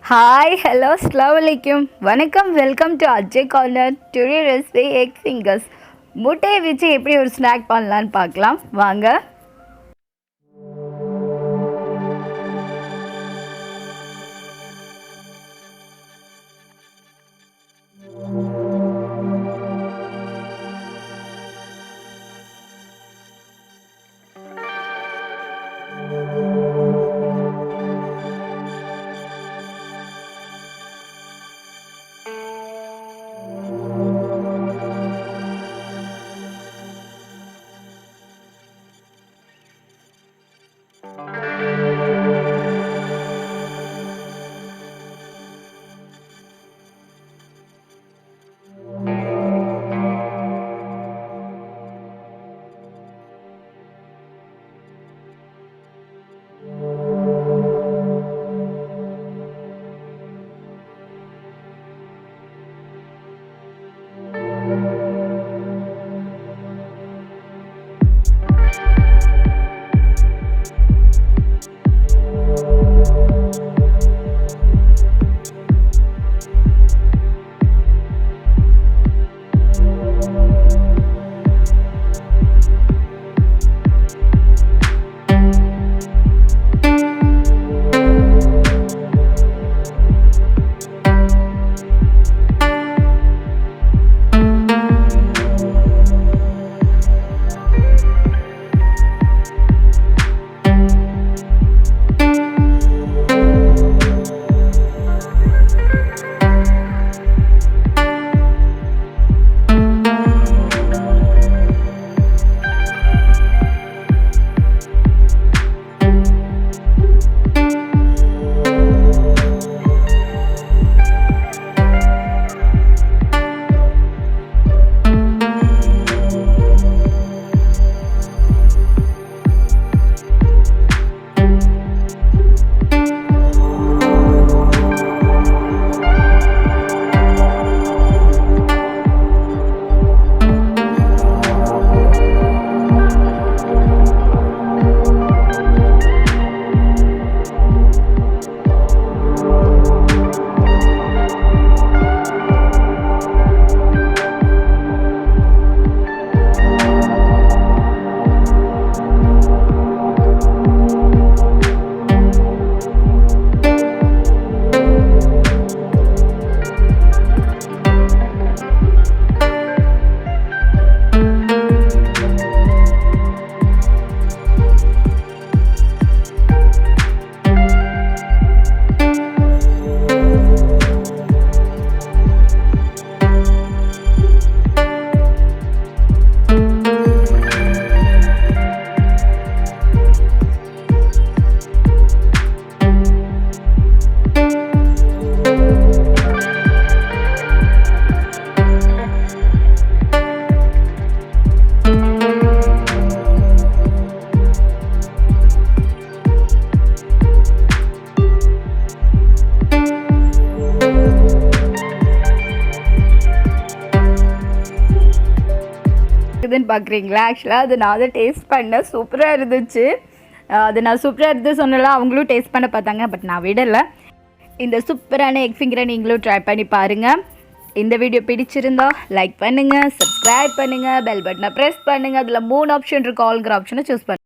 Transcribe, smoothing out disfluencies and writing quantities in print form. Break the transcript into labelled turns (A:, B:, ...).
A: Hi, hello, assalamu alaikum. Vanakkam, welcome to Rjcornor. Today recipe egg fingers. முட்டையை வச்சு எப்படி ஒரு ஸ்நாக் பண்ணலான்னு பார்க்கலாம் வாங்க. இதுன்னு பார்க்குறீங்களா? ஆக்சுவலாக அது நான் அதை டேஸ்ட் பண்ணேன், சூப்பராக இருந்துச்சு. அது நான் சூப்பராக இருந்து சொன்னலாம், அவங்களும் டேஸ்ட் பண்ண பார்த்தாங்க, பட் நான் விடலை. இந்த சூப்பரான எக் ஃபிங்கரை நீங்களும் ட்ரை பண்ணி பாருங்கள். இந்த வீடியோ பிடிச்சிருந்தா லைக் பண்ணுங்கள், சப்ஸ்கிரைப் பண்ணுங்கள், பெல் பட்டனை ப்ரெஸ் பண்ணுங்கள். அதில் 3 ஆப்ஷன் இருக்குது, ஆல்ங்கிற ஆப்ஷனை சூஸ் பண்ணுங்கள்.